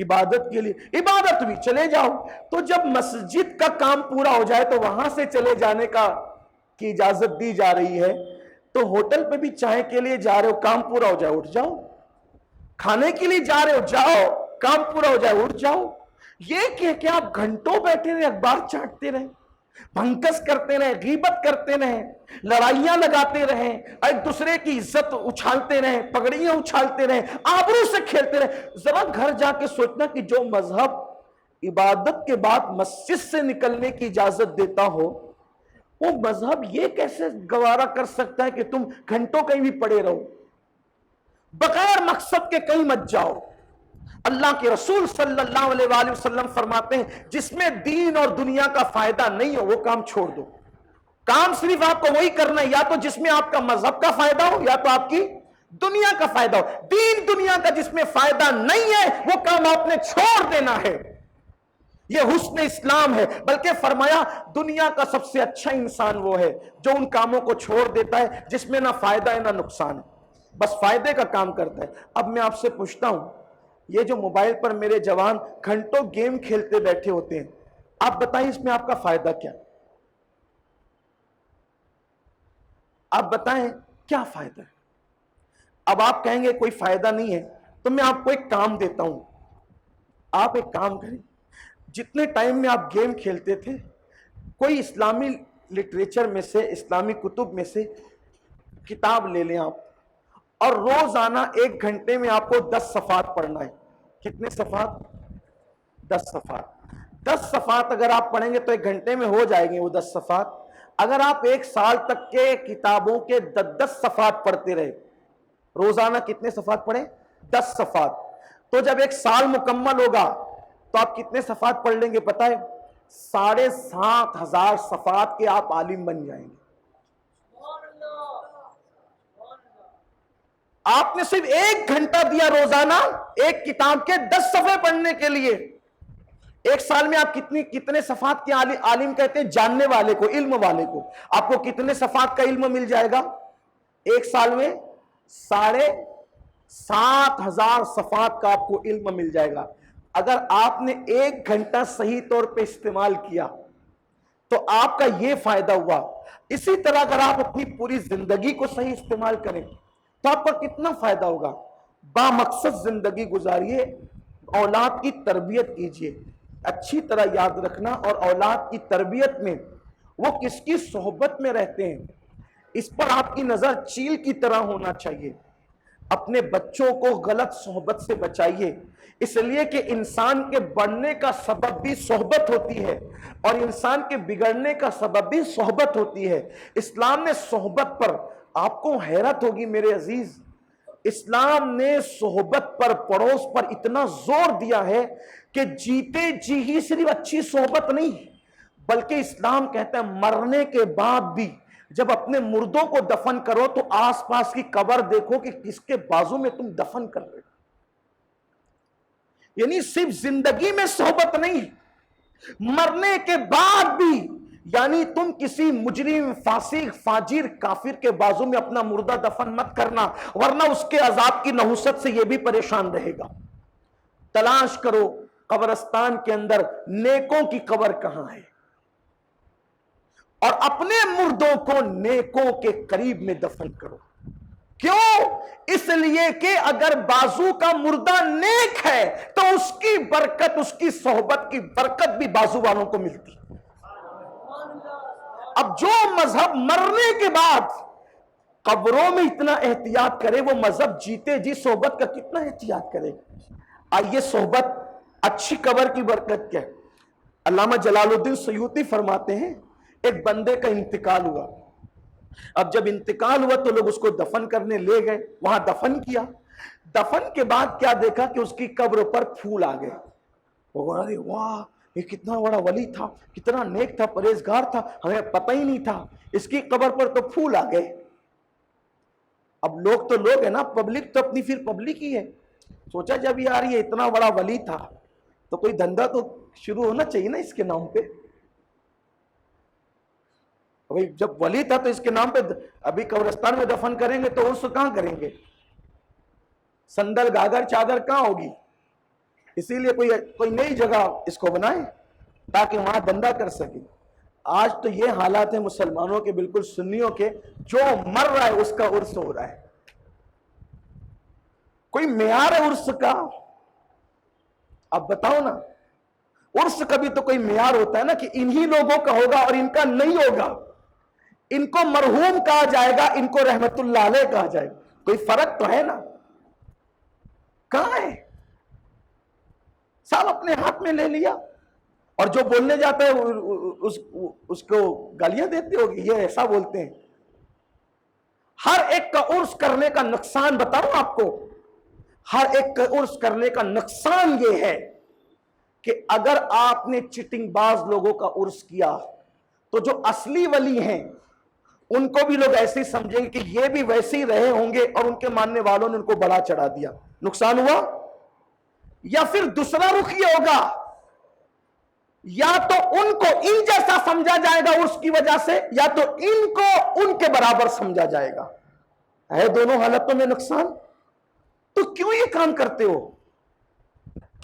عبادت کے لیے، عبادت ہوئی، چلے جاؤ۔ تو جب مسجد کا کام پورا ہو جائے تو وہاں سے چلے جانے کی اجازت دی جا رہی ہے، تو ہوٹل پہ بھی چائے کے لیے جا رہے ہو، کام پورا ہو جائے اٹھ جاؤ، کھانے کے لیے جا رہے ہو جاؤ، کام پورا ہو جائے اٹھ جاؤ۔ یہ کہ آپ گھنٹوں بیٹھے رہے، اخبار چاٹتے رہے، بھنکس کرتے رہے، غیبت کرتے رہے، لڑائیاں لگاتے رہے، ایک دوسرے کی عزت اچھالتے رہے، پگڑیاں اچھالتے رہے، آبرو سے کھیلتے رہے، ذرا گھر جا کے سوچنا کہ جو مذہب عبادت کے بعد مسجد سے نکلنے کی اجازت دیتا ہو، وہ مذہب یہ کیسے گوارا کر سکتا ہے کہ تم گھنٹوں کہیں بھی پڑے رہو؟ بغیر مقصد کے کہیں مت جاؤ، اللہ کے رسول صلی اللہ علیہ وآلہ وسلم فرماتے ہیں جس میں دین اور دنیا کا فائدہ نہیں ہو وہ کام چھوڑ دو. کام صرف آپ کو وہی کرنا ہے یا تو جس میں آپ کا مذہب کا فائدہ ہو یا تو آپ کی دنیا کا فائدہ ہو. دین دنیا کا جس میں فائدہ نہیں ہے وہ کام آپ نے چھوڑ دینا ہے. یہ حسن اسلام ہے. بلکہ فرمایا دنیا کا سب سے اچھا انسان وہ ہے جو ان کاموں کو چھوڑ دیتا ہے جس میں نہ فائدہ ہے نہ نقصان ہے, بس فائدے کا کام کرتا ہے. اب میں آپ سے پوچھتا ہوں, یہ جو موبائل پر میرے جوان گھنٹوں گیم کھیلتے بیٹھے ہوتے ہیں, آپ بتائیں اس میں آپ کا فائدہ کیا؟ آپ بتائیں کیا فائدہ ہے؟ اب آپ کہیں گے کوئی فائدہ نہیں ہے, تو میں آپ کو ایک کام دیتا ہوں. آپ ایک کام کریں, جتنے ٹائم میں آپ گیم کھیلتے تھے کوئی اسلامی لٹریچر میں سے, اسلامی کتب میں سے کتاب لے لیں آپ, اور روزانہ 1 گھنٹے میں آپ کو 10 صفحات پڑھنا ہے. کتنے صفحات؟ 10 صفحات. 10 صفحات اگر آپ پڑھیں گے تو 1 گھنٹے میں ہو جائیں گے وہ 10 صفحات. اگر آپ 1 سال تک کے کتابوں کے 10 صفحات پڑھتے رہے, روزانہ کتنے صفحات پڑھیں؟ 10 صفحات. تو جب 1 سال مکمل ہوگا تو آپ کتنے صفحات پڑھ لیں گے پتہ ہے؟ 7,500 صفحات کے آپ عالم بن جائیں گے. آپ نے صرف 1 گھنٹہ دیا روزانہ ایک کتاب کے 10 صفحے پڑھنے کے لیے. 1 سال میں آپ کتنے صفحات کے عالم کہتے ہیں؟ جاننے والے کو, علم والے کو. آپ کو کتنے صفحات کا علم مل جائے گا 1 سال میں؟ 7,500 صفحات کا آپ کو علم مل جائے گا. اگر آپ نے 1 گھنٹہ صحیح طور پہ استعمال کیا تو آپ کا یہ فائدہ ہوا. اسی طرح اگر آپ اپنی پوری زندگی کو صحیح استعمال کریں تو آپ کا کتنا فائدہ ہوگا. با مقصد زندگی گزاریے, اولاد کی تربیت کیجیے. اچھی طرح یاد رکھنا, اور اولاد کی تربیت میں وہ کس کی صحبت میں رہتے ہیں اس پر آپ کی نظر چیل کی طرح ہونا چاہیے. اپنے بچوں کو غلط صحبت سے بچائیے, اس لیے کہ انسان کے بڑھنے کا سبب بھی صحبت ہوتی ہے اور انسان کے بگڑنے کا سبب بھی صحبت ہوتی ہے. اسلام نے صحبت پر, آپ کو حیرت ہوگی میرے عزیز, اسلام نے صحبت پر, پڑوس پر اتنا زور دیا ہے کہ جیتے جی ہی صرف اچھی صحبت نہیں, بلکہ اسلام کہتا ہے مرنے کے بعد بھی جب اپنے مردوں کو دفن کرو تو آس پاس کی قبر دیکھو کہ کس کے بازو میں تم دفن کر رہے ہو. یعنی صرف زندگی میں صحبت نہیں, مرنے کے بعد بھی. یعنی تم کسی مجرم, فاسق, فاجر, کافر کے بازو میں اپنا مردہ دفن مت کرنا, ورنہ اس کے عذاب کی نحوست سے یہ بھی پریشان رہے گا. تلاش کرو قبرستان کے اندر نیکوں کی قبر کہاں ہے, اور اپنے مردوں کو نیکوں کے قریب میں دفن کرو. کیوں؟ اس لیے کہ اگر بازو کا مردہ نیک ہے تو اس کی برکت, اس کی صحبت کی برکت بھی بازو والوں کو ملتی. اب جو مذہب مرنے کے بعد قبروں میں اتنا احتیاط کرے, وہ مذہب جیتے جی صحبت کا کتنا احتیاط کرے. آئیے صحبت, اچھی قبر کی برکت کیا ہے. علامہ جلال الدین سیوطی فرماتے ہیں ایک بندے کا انتقال ہوا. اب جب انتقال ہوا تو لوگ اس کو دفن کرنے لے گئے, وہاں دفن کیا. دفن کے بعد کیا دیکھا کہ اس کی قبر پر پھول آ گئے. وہ بولا ارے واہ, یہ کتنا بڑا ولی تھا, کتنا نیک تھا, پرہیزگار تھا, ہمیں پتہ ہی نہیں تھا. اس کی قبر پر تو پھول آ گئے. اب لوگ تو لوگ ہیں نا, پبلک تو اپنی پھر پبلک ہی ہے. سوچا جب یار یہ اتنا بڑا ولی تھا تو کوئی دھندا تو شروع ہونا چاہیے نا اس کے نام پہ. جب ولی تھا تو اس کے نام پہ ابھی قبرستان میں دفن کریں گے تو عرس کہاں کریں گے, سندل گاگر چادر کہاں ہوگی. اسی لیے کوئی نئی جگہ اس کو بنائے تاکہ وہاں دھندا کر سکے. آج تو یہ حالات ہیں مسلمانوں کے, بالکل سنیوں کے, جو مر رہا ہے اس کا عرس ہو رہا ہے. کوئی معیار ہے عرس کا؟ اب بتاؤ نا, عرس کا بھی تو کوئی معیار ہوتا ہے نا کہ انہی لوگوں کا ہوگا اور ان کا نہیں ہوگا. ان کو مرحوم کہا جائے گا, ان کو رحمت اللہ علیہ کہا جائے گا. کوئی فرق تو ہے نا, کہاں ہے؟ سب اپنے ہاتھ میں لے لیا, اور جو بولنے جاتا ہے اس کو گالیاں دیتے ہوگی, یہ ایسا بولتے ہیں. ہر ایک کا عرس کرنے کا نقصان بتاؤں آپ کو. ہر ایک کا عرس کرنے کا نقصان یہ ہے کہ اگر آپ نے چٹنگ باز لوگوں کا عرس کیا تو جو اصلی ولی ہیں ان کو بھی لوگ ایسے ہی سمجھیں گے کہ یہ بھی ویسے ہی رہے ہوں گے اور ان کے ماننے والوں نے ان کو بڑا چڑھا دیا. نقصان ہوا. یا پھر دوسرا رخ یہ ہوگا، یا تو ان کو ان جیسا سمجھا جائے گا اس کی وجہ سے، یا تو ان کو ان کے برابر سمجھا جائے گا. ہے دونوں حالتوں میں نقصان. تو کیوں یہ کام کرتے ہو؟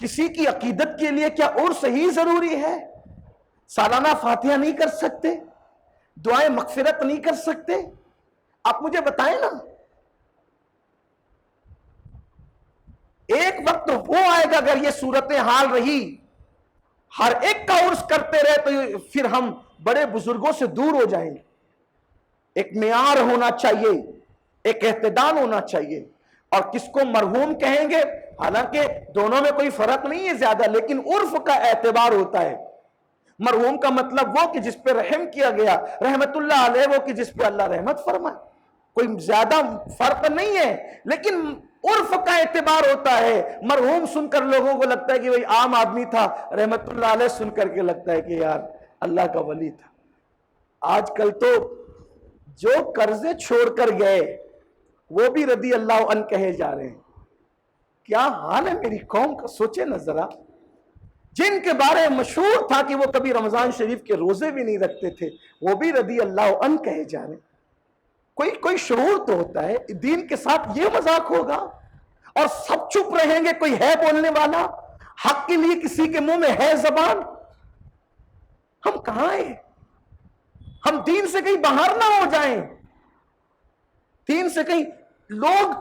کسی کی عقیدت کے لیے کیا عرس ہی ضروری ہے؟ سالانہ فاتحہ نہیں کر سکتے؟ دعائیں مغفرت نہیں کر سکتے؟ آپ مجھے بتائیں نا. ایک وقت وہ آئے گا اگر یہ صورتحال رہی ہر ایک کا عرس کرتے رہے تو پھر ہم بڑے بزرگوں سے دور ہو جائیں گے. ایک معیار ہونا چاہیے، ایک اعتدال ہونا چاہیے. اور کس کو مرحوم کہیں گے؟ حالانکہ دونوں میں کوئی فرق نہیں ہے زیادہ، لیکن عرف کا اعتبار ہوتا ہے. مرحوم کا مطلب وہ کہ جس پہ رحم کیا گیا، رحمت اللہ علیہ وہ کہ جس پہ اللہ رحمت فرمائے. کوئی زیادہ فرق نہیں ہے، لیکن عرف کا اعتبار ہوتا ہے. مرحوم سن کر لوگوں کو لگتا ہے کہ بھئی عام آدمی تھا، رحمت اللہ علیہ سن کر کے لگتا ہے کہ یار اللہ کا ولی تھا. آج کل تو جو قرضے چھوڑ کر گئے وہ بھی رضی اللہ عنہ کہے جا رہے ہیں. کیا حال ہے میری قوم کا، سوچے نہ ذرا. جن کے بارے میں مشہور تھا کہ وہ کبھی رمضان شریف کے روزے بھی نہیں رکھتے تھے، وہ بھی رضی اللہ عنہ کہے جا رہے ہیں. کوئی شعور تو ہوتا ہے. دین کے ساتھ یہ مذاق ہوگا اور سب چپ رہیں گے؟ کوئی ہے بولنے والا حق کے لیے؟ کسی کے منہ میں ہے زبان؟ ہم کہاں ہیں؟ ہم دین سے کہیں باہر نہ ہو جائیں. دین سے کہیں لوگ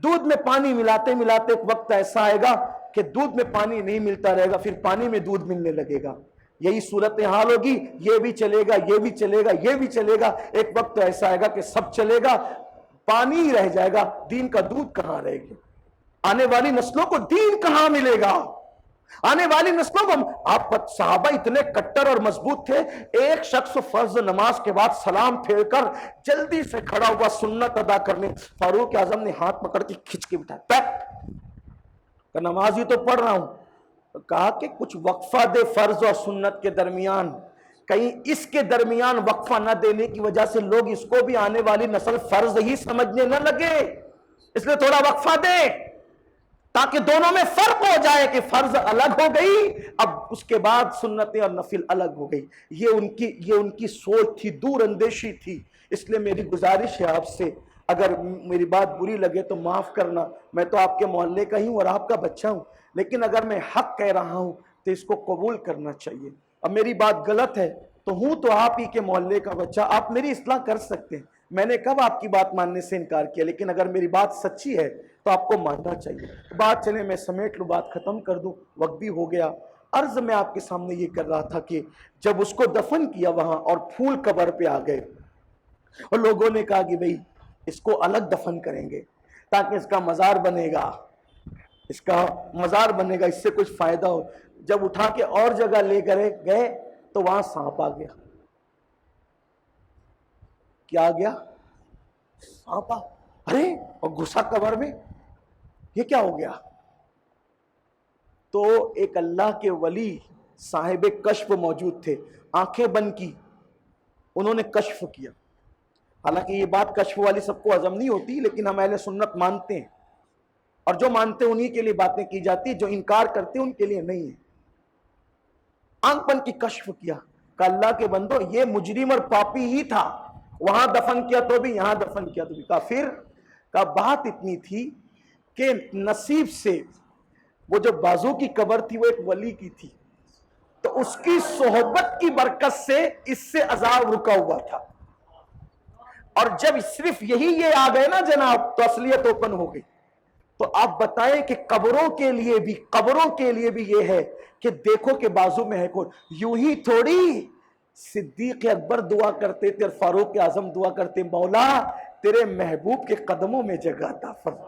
دودھ میں پانی ملاتے ملاتے ایک وقت ایسا آئے گا کہ دودھ میں پانی نہیں ملتا رہے گا، پھر پانی میں دودھ ملنے لگے گا. یہی صورتحال ہوگی. یہ بھی چلے گا، یہ بھی چلے گا، یہ بھی چلے گا. ایک وقت ایسا آئے گا کہ سب چلے گا، پانی ہی رہ جائے گا. دین کا دودھ کہاں رہے گا؟ آنے والی نسلوں کو دین کہاں ملے گا؟ آنے والی نسلوں کو آپ صحابہ اتنے کٹر اور مضبوط تھے. ایک شخص فرض نماز کے بعد سلام پھیر کر جلدی سے کھڑا ہوا سنت ادا کرنے. فاروق اعظم نے ہاتھ پکڑ کے کھچ کے بٹھایا. نماز ہی تو پڑھ رہا ہوں. کہا کہ کچھ وقفہ دے فرض اور سنت کے درمیان. کہیں اس کے درمیان وقفہ نہ دینے کی وجہ سے لوگ اس کو بھی آنے والی نسل فرض ہی سمجھنے نہ لگے. اس لیے تھوڑا وقفہ دے تاکہ دونوں میں فرق ہو جائے کہ فرض الگ ہو گئی، اب اس کے بعد سنتیں اور نفل الگ ہو گئی. یہ ان کی سوچ تھی، دور اندیشی تھی. اس لیے میری گزارش ہے آپ سے، اگر میری بات بری لگے تو معاف کرنا. میں تو آپ کے محلے کا ہی ہوں اور آپ کا بچہ ہوں، لیکن اگر میں حق کہہ رہا ہوں تو اس کو قبول کرنا چاہیے. اب میری بات غلط ہے تو ہوں تو آپ ہی کے محلے کا بچہ، آپ میری اصلاح کر سکتے ہیں. میں نے کب آپ کی بات ماننے سے انکار کیا؟ لیکن اگر میری بات سچی ہے تو آپ کو ماننا چاہیے. بات چلے میں سمیٹ لوں، بات ختم کر دوں، وقت بھی ہو گیا. عرض میں آپ کے سامنے یہ کر رہا تھا کہ جب اس کو دفن کیا وہاں اور پھول قبر پہ آ گئے اور لوگوں نے کہا کہ بھئی اس کو الگ دفن کریں گے تاکہ اس کا مزار بنے گا، اس کا مزار بنے گا، اس سے کچھ فائدہ ہو. جب اٹھا کے اور جگہ لے کر گئے تو وہاں سانپ آ گیا. کیا آ گیا؟ سانپ. ارے اور گھسا قبر میں، یہ کیا ہو گیا؟ تو ایک اللہ کے ولی صاحب کشف موجود تھے، آنکھیں بند کی، انہوں نے کشف کیا. حالانکہ یہ بات کشف والی سب کو ہضم نہیں ہوتی، لیکن ہم اہل سنت مانتے ہیں، اور جو مانتے ہیں انہی کے لیے باتیں کی جاتی، جو انکار کرتے ہیں ان کے لیے نہیں ہے. آنکھ بند کی کشف کیا، کہ اللہ کے بندو یہ مجرم اور پاپی ہی تھا، وہاں دفن کیا تو بھی، یہاں دفن کیا تو بھی. کافر کا بات اتنی تھی کہ نصیب سے وہ جو بازو کی قبر تھی وہ ایک ولی کی تھی، تو اس کی صحبت کی برکت سے اس سے عذاب رکا ہوا تھا. اور جب صرف یہی یہ آ گئے نا جناب تو اصلیت اوپن ہو گئی. تو آپ بتائیں کہ قبروں کے لیے بھی یہ ہے کہ دیکھو کہ بازو میں ہے کون. یوں ہی تھوڑی صدیق اکبر دعا کرتے تھے اور فاروق اعظم دعا کرتے، مولا تیرے محبوب کے قدموں میں جگہ عطا فرما.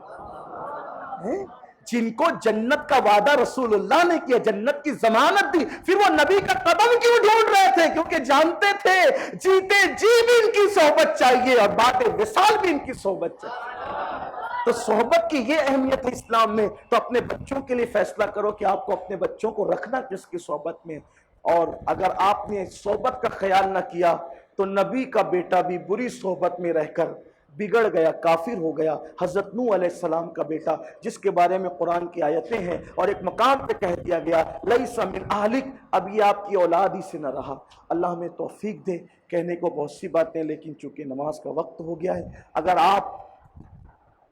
جن کو جنت کا وعدہ رسول اللہ نے کیا، جنت کی ضمانت دی، پھر وہ نبی کا قدم کیوں ڈھونڈ رہے تھے؟ کیونکہ جانتے تھے جیتے جی بھی ان کی صحبت چاہیے اور بات وصال بھی ان کی صحبت چاہیے. تو صحبت کی یہ اہمیت ہے اسلام میں، تو اپنے بچوں کے لیے فیصلہ کرو کہ آپ کو اپنے بچوں کو رکھنا کس کی صحبت میں، اور اگر آپ نے صحبت کا خیال نہ کیا تو نبی کا بیٹا بھی بری صحبت میں رہ کر بگڑ گیا، کافر ہو گیا۔ حضرت نوح علیہ السلام کا بیٹا، جس کے بارے میں قرآن کی آیتیں ہیں، اور ایک مقام پہ کہہ دیا گیا لیس من اہلک، اب یہ آپ کی اولاد ہی سے نہ رہا۔ اللہ ہمیں توفیق دے۔ کہنے کو بہت سی باتیں، لیکن چونکہ نماز کا وقت ہو گیا ہے، اگر آپ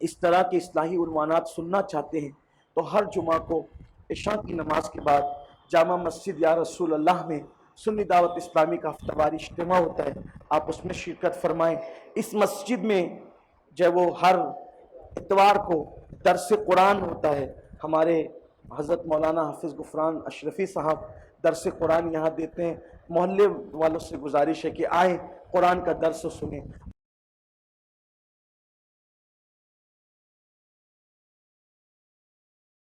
اس طرح کے اصلاحی عنوانات سننا چاہتے ہیں تو ہر جمعہ کو عشاء کی نماز کے بعد جامع مسجد یا رسول اللہ میں سنی دعوت اسلامی کا ہفتہ واری اجتماع ہوتا ہے، آپ اس میں شرکت فرمائیں۔ اس مسجد میں جو وہ ہر اتوار کو درس قرآن ہوتا ہے، ہمارے حضرت مولانا حافظ غفران اشرفی صاحب درس قرآن یہاں دیتے ہیں۔ محلے والوں سے گزارش ہے کہ آئیں، قرآن کا درس سنیں۔